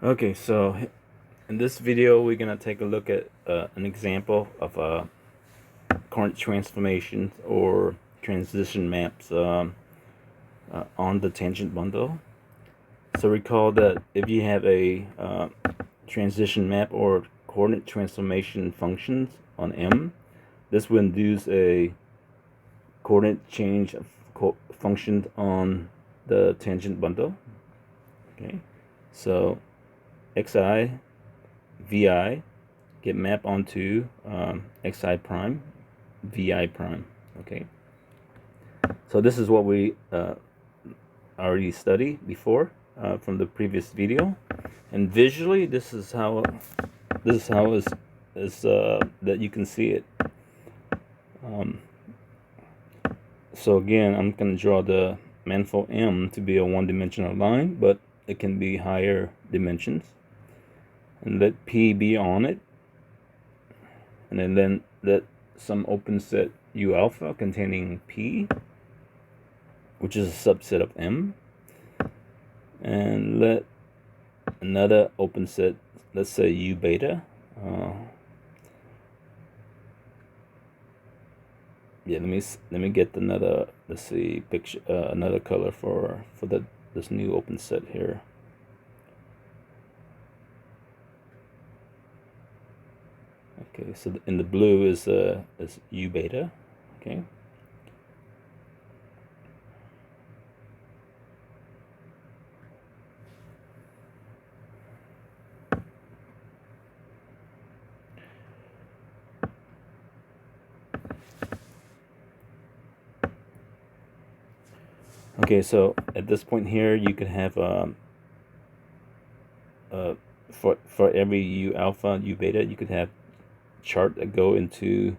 Okay, so in this video, we're gonna take a look at an example of current transformations or transition maps on the tangent bundle. So recall that if you have a transition map or coordinate transformation functions on M, this will induce a coordinate change of functions on the tangent bundle. Okay, so xi, vi get mapped onto xi prime, vi prime. Okay, so this is what we already studied before from the previous video, and visually this is how is that you can see it. So again, I'm going to draw the manifold M to be a one-dimensional line, but it can be higher dimensions, and let P be on it, and then let some open set U alpha containing P, which is a subset of M, and let another open set, let's say U beta. Yeah, let me get another, let's see, picture, another color for this new open set here. Okay, so in the blue is U beta. Okay. Okay, so at this point here, you could have for every U alpha, U beta, you could have chart that go into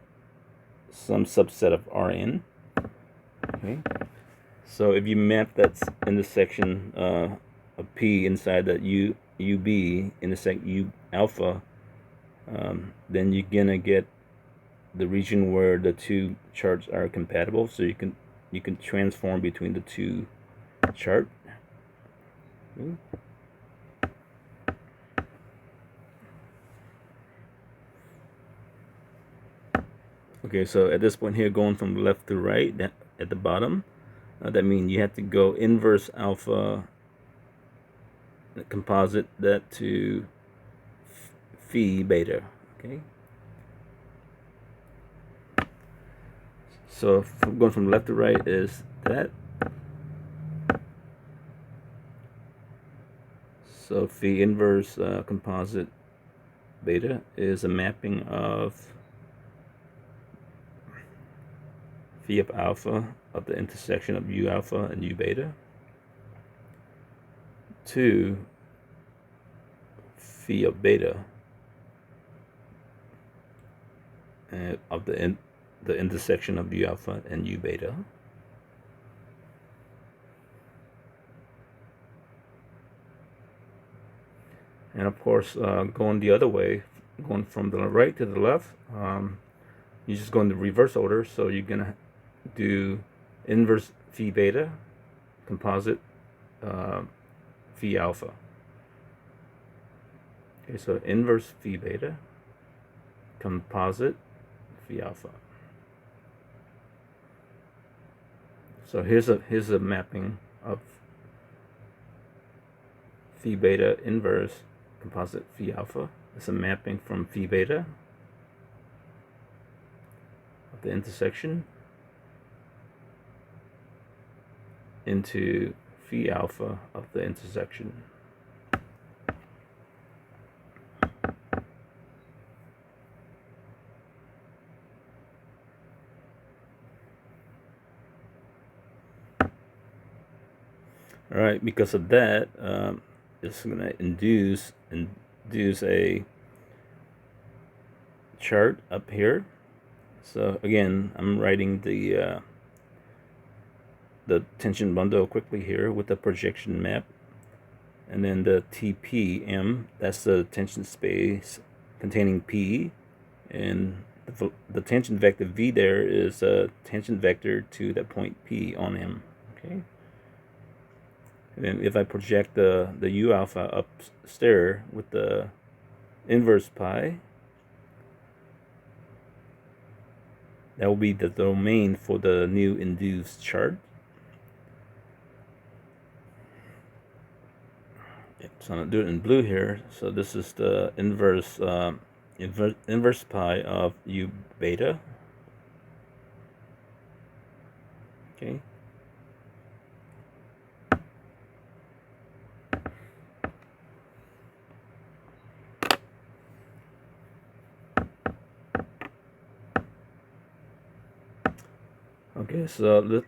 some subset of Rn. Okay, so if you map that intersection of P inside that UB intersect U alpha, then you're gonna get the region where the two charts are compatible, so you can transform between the two chart. Okay, so at this point here, going from left to right, that at the bottom, that means you have to go inverse alpha, composite that to phi beta. Okay, so going from left to right is that. So phi inverse composite beta is a mapping of phi of alpha of the intersection of U alpha and U beta to phi of beta of the intersection of U alpha and U beta. And of course, going the other way, going from the right to the left, you just go in the reverse order. So you're gonna do inverse phi beta, composite phi alpha. Okay, so inverse phi beta, composite phi alpha. So here's a mapping of phi beta inverse composite phi alpha. It's a mapping from phi beta of the intersection into phi alpha of the intersection. All right, because of that, it's going to induce a chart up here. So again, I'm writing the tension bundle quickly here with the projection map, and then the TPM, that's the tension space containing P, and the tension vector V there is a tension vector to that point P on M. Okay. And if I project the U alpha upstairs with the inverse pi, that will be the domain for the new induced chart. So I'm gonna do it in blue here. So this is the inverse inverse pi of U beta. Okay. Okay, so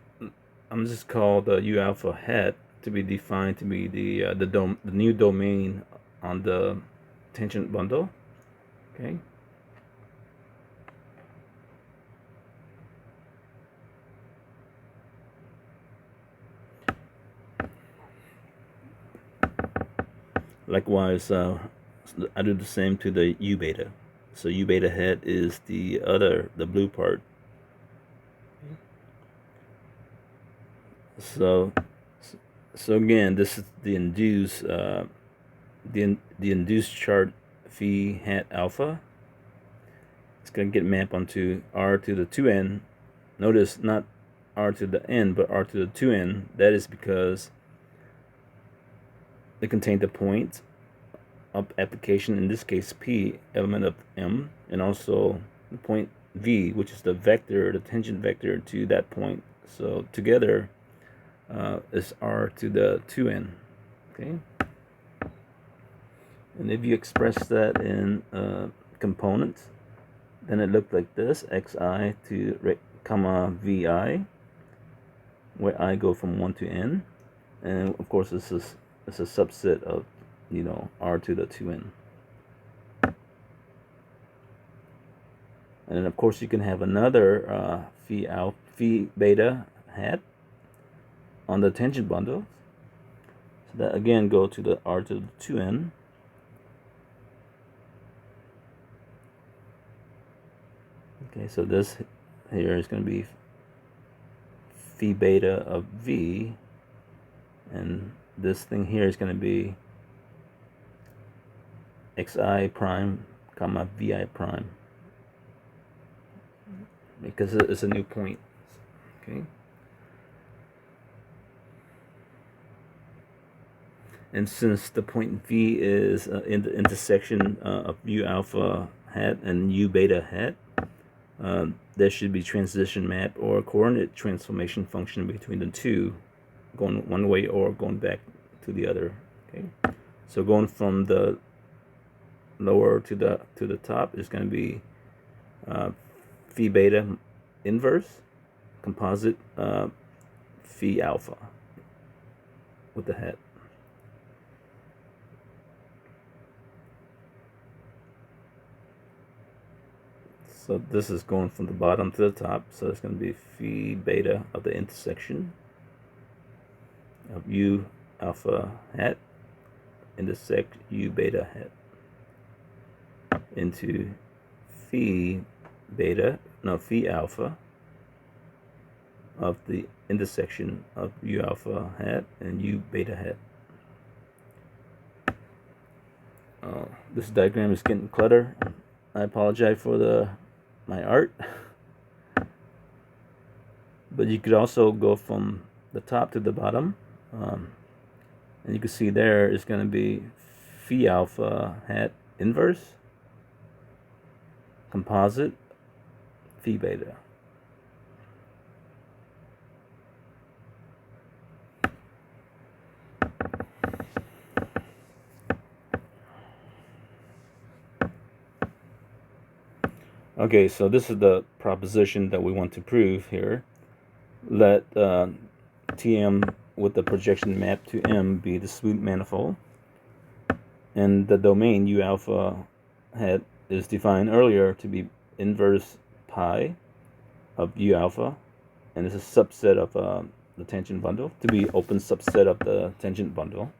I'm just call the U alpha hat to be defined to be the new domain on the tangent bundle. Okay. Likewise, I do the same to the U beta. So U beta hat is the blue part. So so again, this is the induced the induced chart phi hat alpha. It's going to get mapped onto r to the 2n. Notice not r to the n, but r to the 2n. That is because they contain the point of application, in this case p, element of m, and also the point v, which is the vector, the tangent vector to that point. So together is r to the 2n. Okay. And if you express that in components, then it looked like this: xi to comma vi, where I go from 1 to n, and of course this is a subset of r to the 2n. And then of course you can have another phi beta hat on the tangent bundle. So that again go to the r to the 2n. Okay, so this here is going to be phi beta of v, and this thing here is going to be xi prime comma vi prime, because it's a new point. Okay. And since the point v is in the intersection of u alpha hat and u beta hat, there should be transition map or coordinate transformation function between the two, going one way or going back to the other. Okay, so going from the lower to the top is going to be phi beta inverse composite phi alpha with the hat. So this is going from the bottom to the top, so it's going to be phi beta of the intersection of u alpha hat intersect u beta hat into phi alpha of the intersection of u alpha hat and u beta hat. This diagram is getting cluttered. I apologize for my art. But you could also go from the top to the bottom, and you can see there is going to be phi alpha hat inverse composite phi beta. Okay, so this is the proposition that we want to prove here. Let Tm with the projection map to M be the smooth manifold, and the domain U alpha hat is defined earlier to be inverse pi of U alpha, and it's a subset of the tangent bundle, to be open subset of the tangent bundle.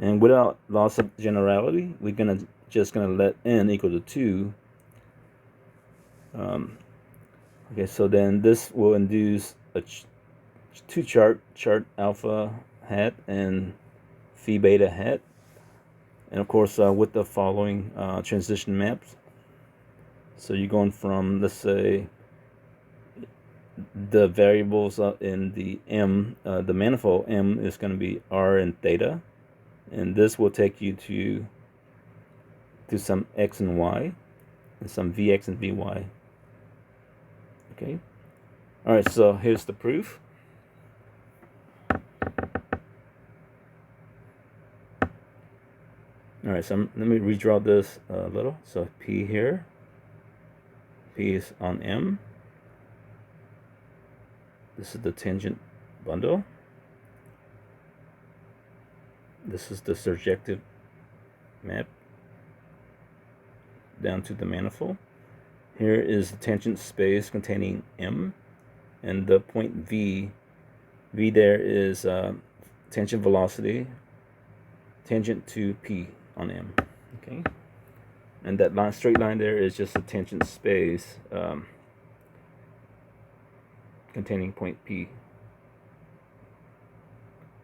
And without loss of generality, we're just gonna let n equal to 2. Okay, so then this will induce a two chart alpha hat and phi beta hat. And of course, with the following transition maps. So you're going from, let's say, the variables in the M, the manifold M is going to be R and theta. And this will take you to some X and Y, and some Vx and Vy. Okay. All right, so here's the proof. All right, so let me redraw this a little. So P here, P is on M. This is the tangent bundle. This is the surjective map down to the manifold. Here is the tangent space containing M, and the point V there is tangent velocity tangent to P on M. Okay, and that line, straight line there is just a tangent space containing point P.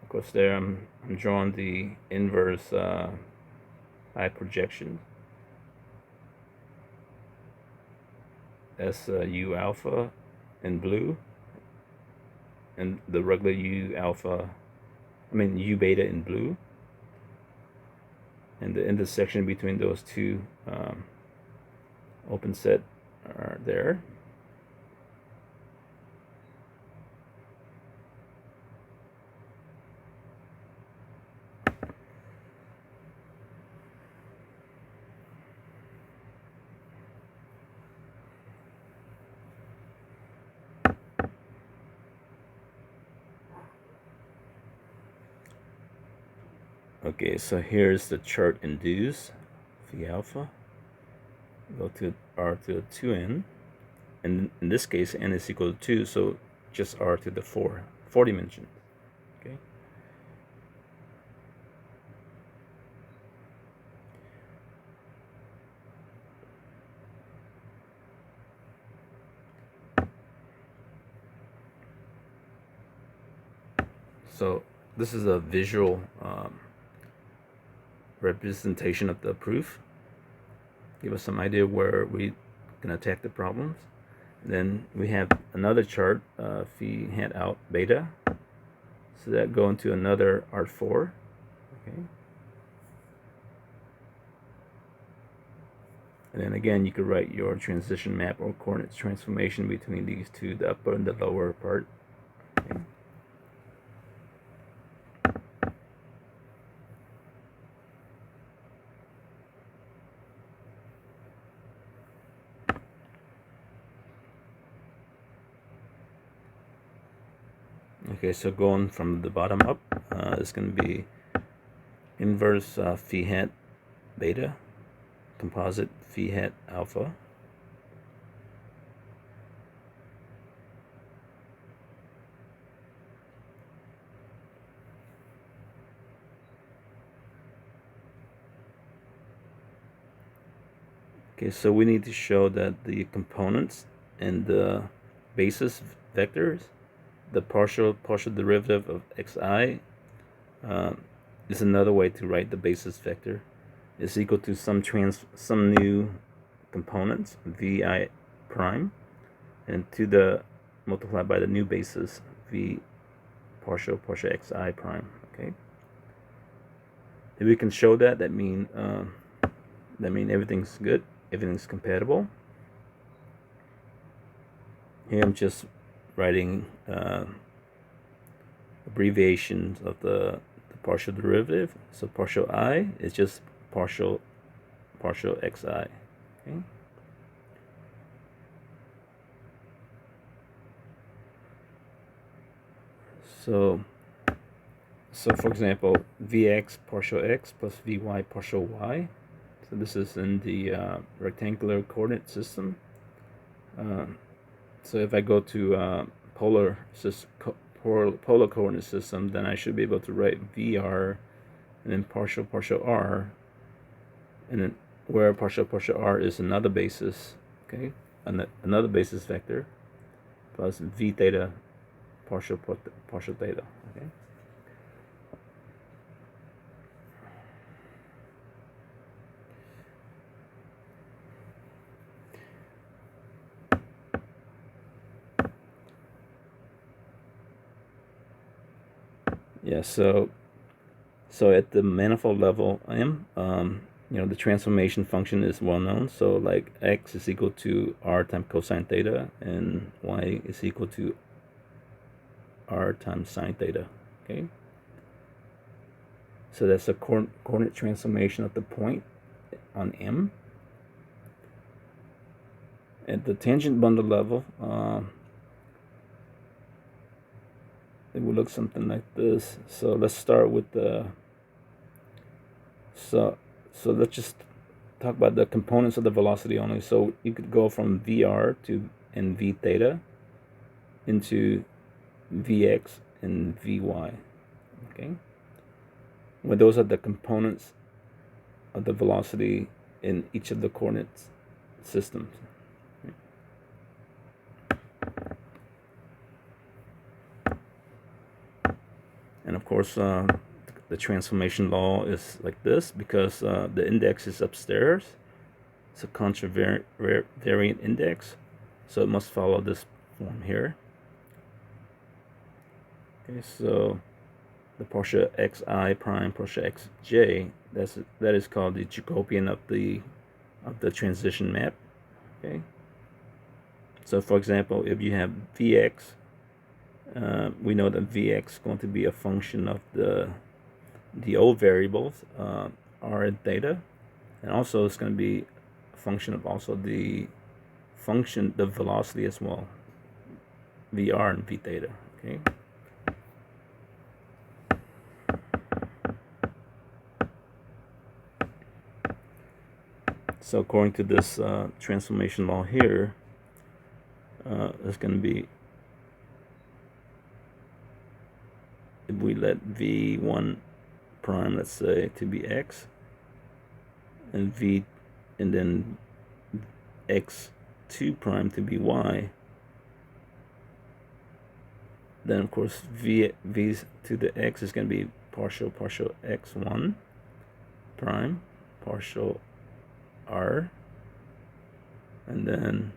Of course, there I'm drawing the inverse eye projection. That's U alpha in blue, and the regular U beta in blue, and the intersection between those two open set are there. Okay, so here's the chart induced phi alpha. Go to R to the 2n, and in this case n is equal to 2, so just R to the 4 dimensions. Okay. So this is a visual representation of the proof. Give us some idea where we can attack the problems. And then we have another chart, phi hat out beta. So that go into another R4. Okay. And then again, you could write your transition map or coordinate transformation between these two, the upper and the lower part. Okay. Okay, so going from the bottom up, it's going to be inverse phi hat beta, composite phi hat alpha, okay, so we need to show that the components and the basis vectors, the partial derivative of xi is another way to write the basis vector, is equal to some new components vi prime, and to the multiplied by the new basis v partial xi prime. Okay, if we can show that, that mean everything's good, everything's compatible. Here I'm just writing abbreviations of the partial derivative. So partial I is just partial xi. Okay. So for example, Vx partial x plus Vy partial y. So this is in the rectangular coordinate system. So if I go to polar coordinate system, then I should be able to write Vr and then partial r, and then where partial r is another basis, okay, another basis vector, plus V theta partial theta, okay. Yeah, so at the manifold level M, the transformation function is well known. So like x is equal to r times cosine theta, and y is equal to r times sine theta. Okay. So that's a coordinate transformation of the point on M. At the tangent bundle level, it will look something like this. So let's start with the so let's just talk about the components of the velocity only. So you could go from Vr to and V theta into Vx and Vy. Okay, well, those are the components of the velocity in each of the coordinate systems. And of course, the transformation law is like this because the index is upstairs. It's a contravariant index, so it must follow this form here. Okay, so the partial xi prime partial xj, that is called the Jacobian of the transition map. Okay, so for example, if you have Vx, we know that Vx is going to be a function of the old variables, r and theta, and also it's going to be a function of also the velocity as well, Vr and V theta. Okay. So according to this transformation law here, it's going to be, if we let V1 prime, let's say, to be x, and then x2 prime to be y, then of course v to the x is going to be partial x1 prime partial r, and then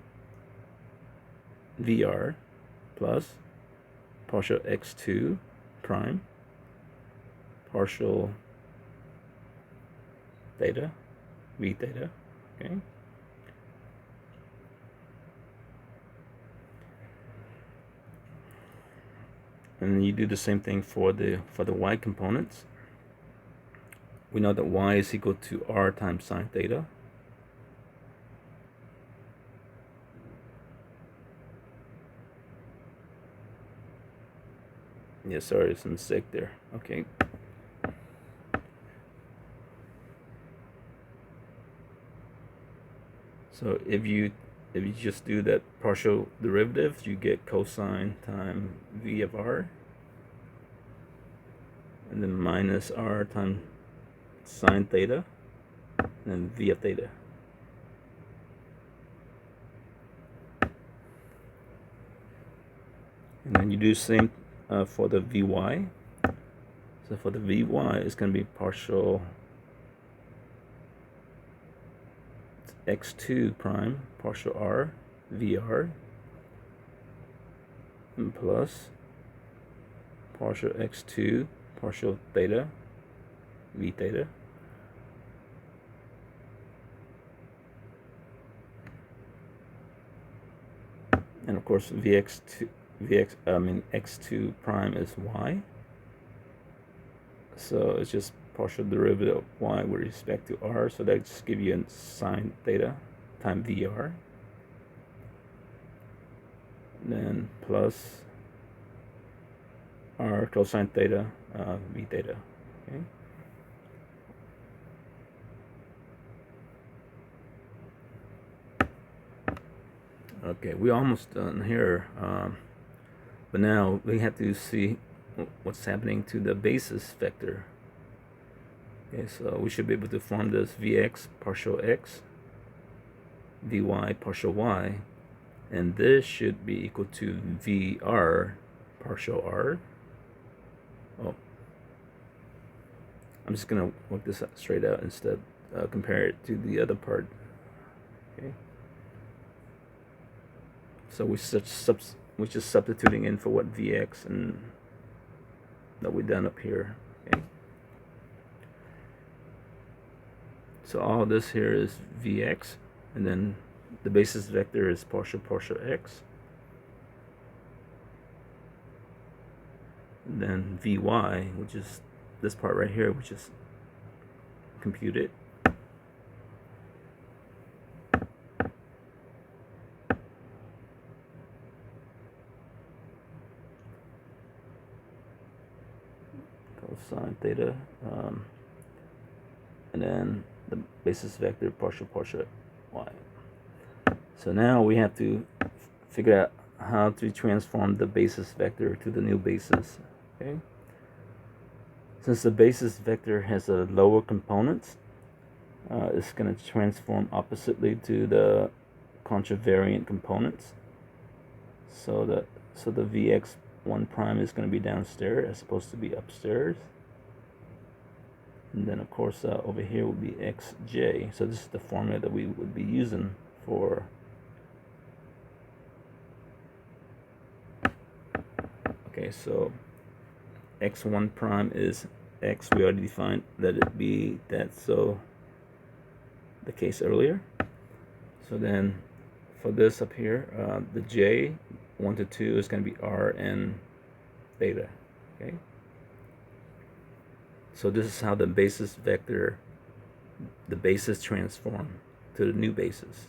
Vr plus partial x2 prime partial theta, V theta. Okay. And then you do the same thing for the y components. We know that y is equal to r times sine theta. Yeah, sorry, there's a mistake there. Okay. So if you just do that partial derivative, you get cosine times v of r, and then minus r times sine theta, and v of theta. And then you do the same for the Vy. So for the Vy, it's going to be partial x2 prime partial r Vr and plus partial x2 partial theta V theta. And of course x2 prime is y, so it's just partial derivative of y with respect to r, so that just give you a sine theta times Vr, then plus r cosine theta V theta. Okay. Okay, we're almost done here, but now we have to see what's happening to the basis vector. Okay, so we should be able to form this Vx partial x, Vy partial y, and this should be equal to Vr partial r. Oh, I'm just gonna work this out straight out instead, compare it to the other part. Okay. So we're just substituting in for what Vx and that we done up here. Okay. So all this here is Vx, and then the basis vector is partial x. And then Vy, which is this part right here, which is computed. Cosine theta, and then the basis vector partial y. So now we have to figure out how to transform the basis vector to the new basis. Okay. Since the basis vector has a lower components, it's going to transform oppositely to the contravariant components. So the Vx1 prime is going to be downstairs as opposed to be upstairs. And then of course over here will be xj. So this is the formula that we would be using for okay, so x1 prime is x. We already defined that it be that, so the case earlier. So then for this up here, the j 1 to 2 is going to be r and theta. Okay. So this is how the basis vector, the basis transform to the new basis.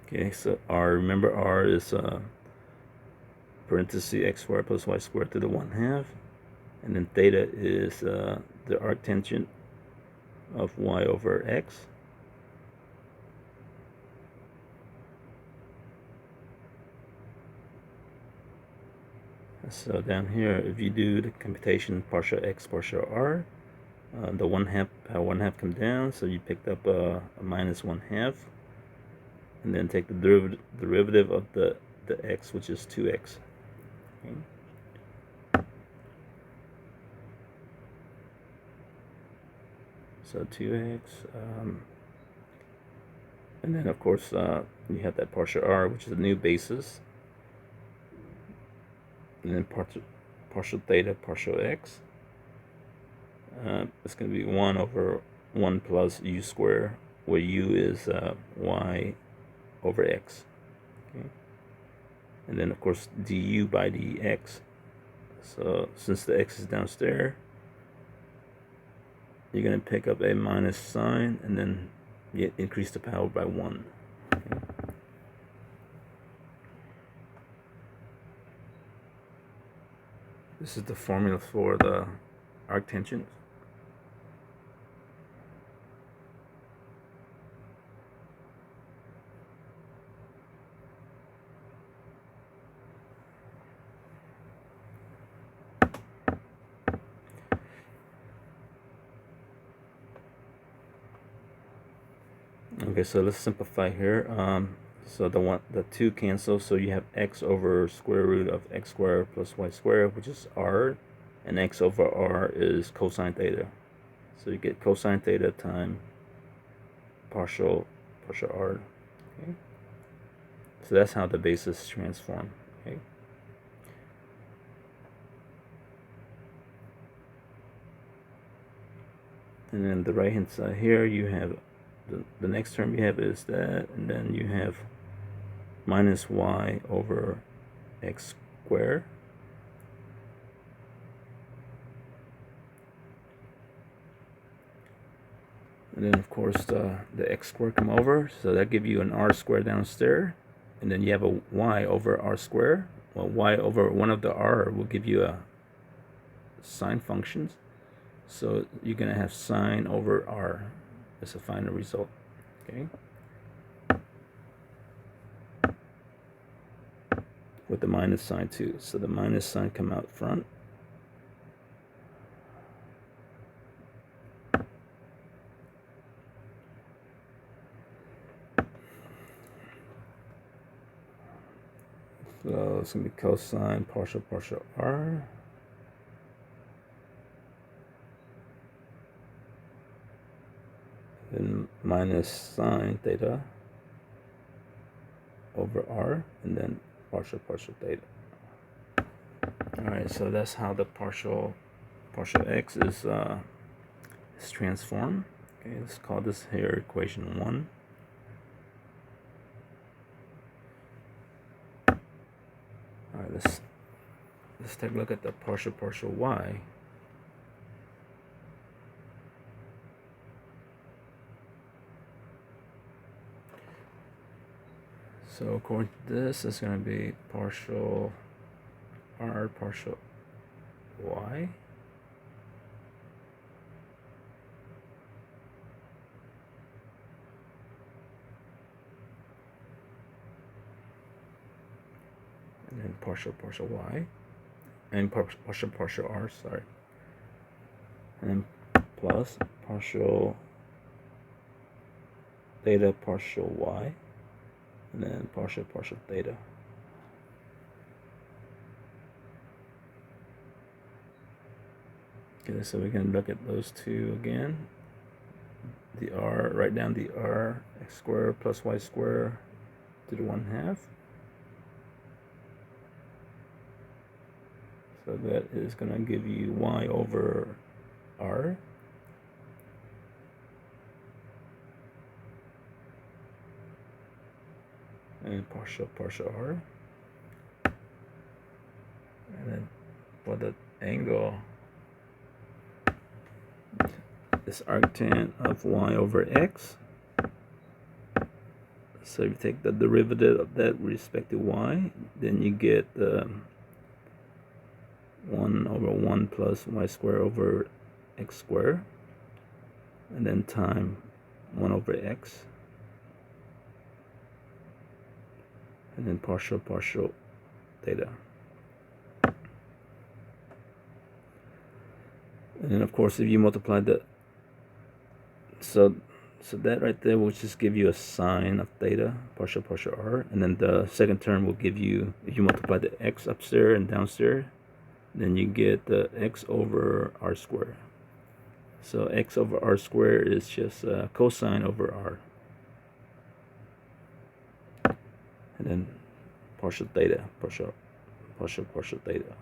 Okay, so r, remember r is parenthesis x squared plus y squared to the 1/2, and then theta is the arctangent of y over x. So down here, if you do the computation partial x partial r, the 1/2 come down, so you picked up a minus 1/2, and then take the derivative of the x, which is 2x. Okay. So 2x, and then of course you have that partial r, which is a new basis, and then partial theta partial x. It's going to be 1 over 1 plus u squared, where u is y over x. Okay. And then of course du by dx. So since the x is downstairs, you're going to pick up a minus sign and then you increase the power by 1. Okay. This is the formula for the arctangent. Okay, so let's simplify here. So the 2 cancel, so you have x over square root of x squared plus y squared, which is r, and x over r is cosine theta. So you get cosine theta times partial r. Okay. So that's how the basis transform. Okay. And then the right hand side here, you have the next term you have is that, and then you have minus y over x squared. And then of course the x squared come over, so that gives you an r squared downstairs, and then you have a y over r squared. Well, y over 1 of the r will give you a sine functions, so you're going to have sine over r as a final result. Okay, with the minus sign too, so the minus sign come out front. So it's going to be cosine partial r. Then minus sine theta. over R, and then partial theta. Alright, so that's how the partial x is transformed. Okay, let's call this here equation 1. Alright, let's take a look at the partial y. So according to this, it's going to be partial R partial y. And then partial y. And partial R, sorry. And then plus partial theta partial y. And then partial theta. Okay, so we can look at those two again. The R, write down the R, x squared plus y squared to the 1/2. So that is going to give you y over R. And partial R. And then for the angle, this arctan of y over x. So if you take the derivative of that with respect to y, then you get 1 over 1 plus y squared over x squared, and then time 1 over x, and then partial theta. And then of course if you multiply the, so that right there will just give you a sine of theta, partial r, and then the second term will give you, if you multiply the x upstairs and downstairs, then you get the x over r squared. So x over r squared is just cosine over r. And then partial theta, partial theta.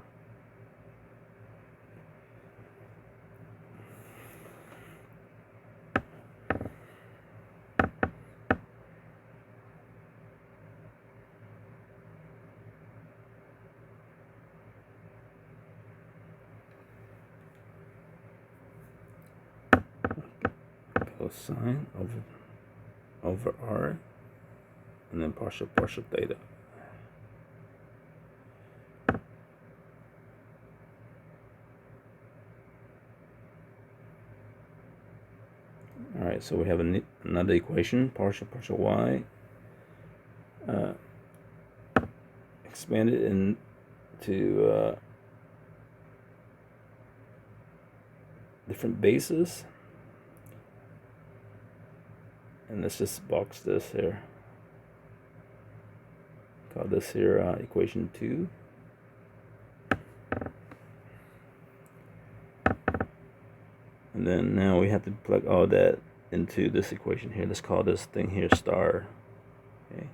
Cosine over r, and then partial theta. Alright, so we have another equation, partial y, expanded into different bases. And let's just box this here. Call this here equation 2. And then now we have to plug all that into this equation here. Let's call this thing here star. Okay.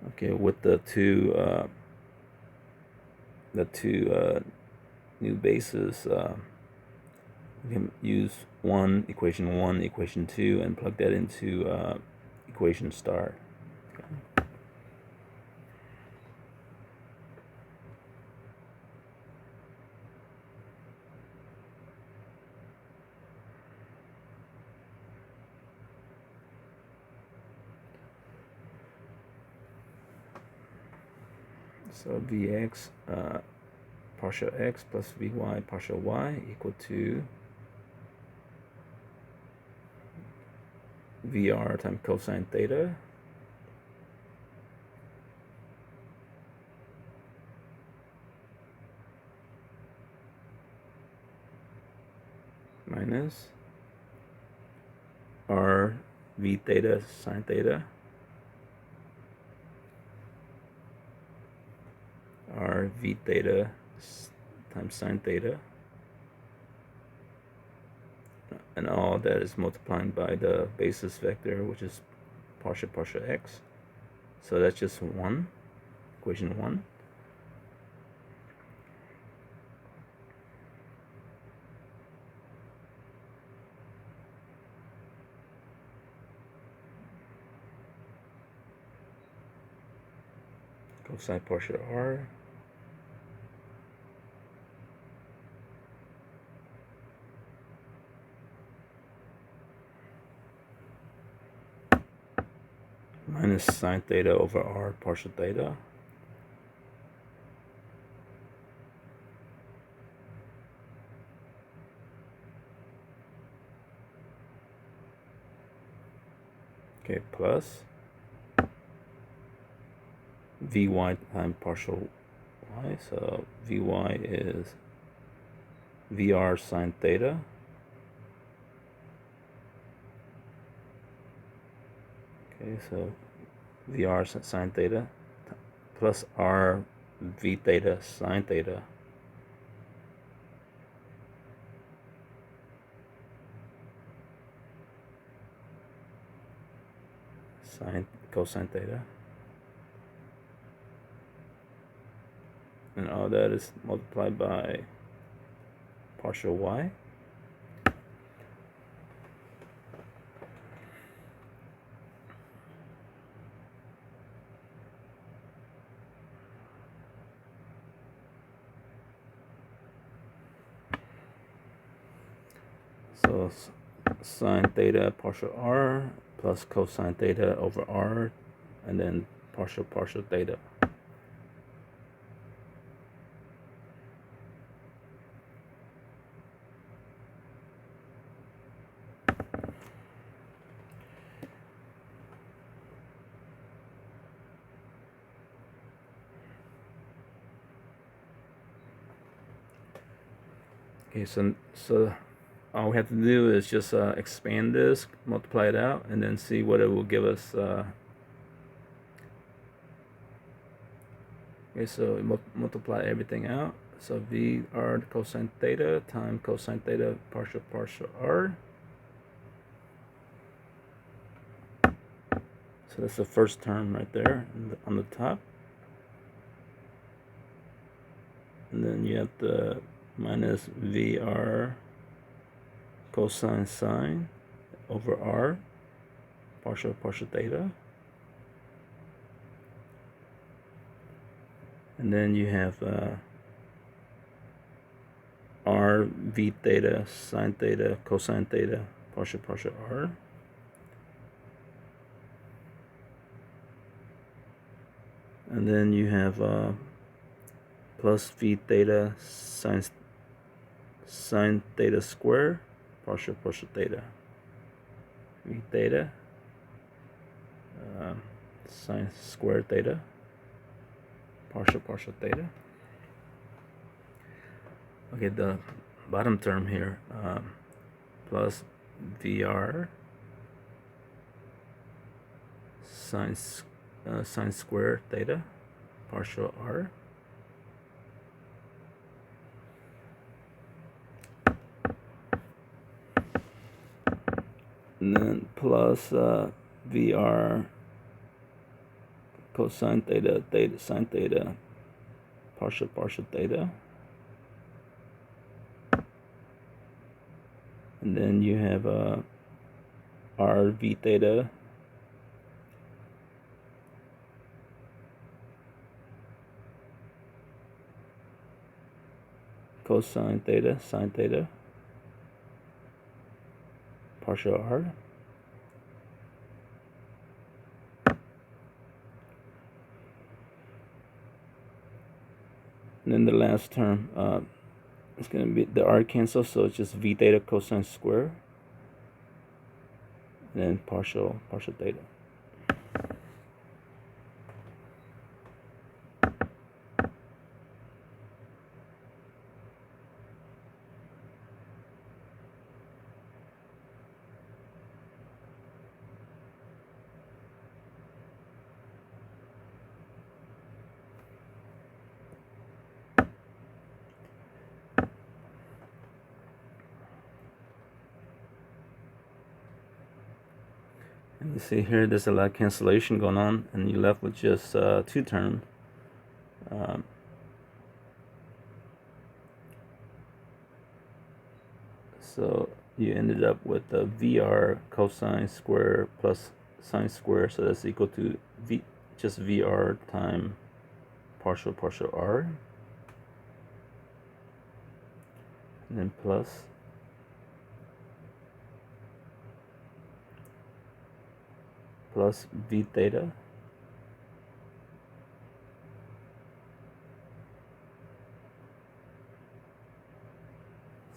Okay, with the two new bases, we can use equation 1, equation 2, and plug that into equation star. Okay. So Vx partial x plus Vy partial y equal to Vr times cosine theta minus R V theta sine theta R V theta times sine theta and all that is multiplying by the basis vector, which is partial x. So that's just one, equation 1. Cosine partial r minus sine theta over r partial theta. Okay, plus Vy times partial y. So Vy is Vr sine theta. Okay, so Vr sine theta plus r v theta sine theta. Sine cosine theta. And all that is multiplied by partial y. So sine theta partial r plus cosine theta over r, and then partial theta. Okay, so all we have to do is just expand this, multiply it out, and then see what it will give us. Okay, so multiply everything out. So Vr cosine theta times cosine theta partial r. So that's the first term right there on the top. And then you have the minus Vr cosine sine over r partial theta. And then you have r v theta sine theta cosine theta partial r. And then you have plus v theta sine theta square partial theta. V theta sine square theta partial theta. Okay, the bottom term here plus Vr sine square theta partial r. And then plus Vr cosine theta sine theta partial theta. And then you have r v theta cosine theta sine theta partial r. And then the last term, it's going to be the r cancel, so it's just v theta cosine square, and then partial theta. You see here, there's a lot of cancellation going on, and you're left with just two terms. So you ended up with a VR cosine square plus sine square, so that's equal to just VR time partial r, and then plus v theta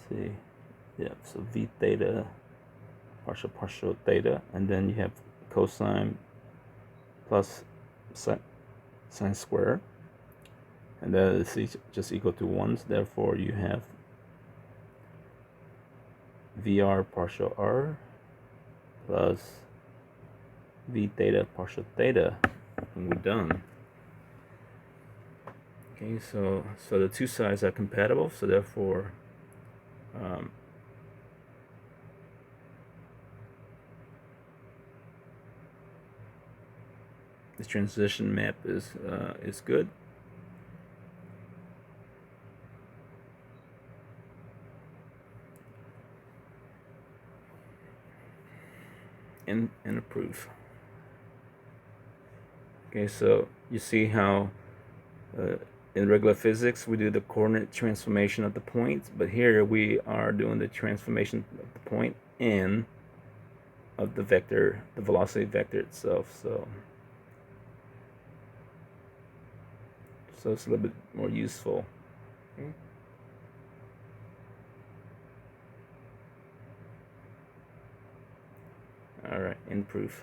see, yeah, so v theta partial theta, and then you have cosine plus sine square, and that is just equal to 1, so therefore you have VR partial r plus v theta partial theta, and we're done. Okay, so the two sides are compatible, so therefore this transition map is good. And a proof. Okay, so you see how in regular physics we do the coordinate transformation of the point, but here we are doing the transformation of the point and of the vector, the velocity vector itself. So it's a little bit more useful. Okay. All right, in proof.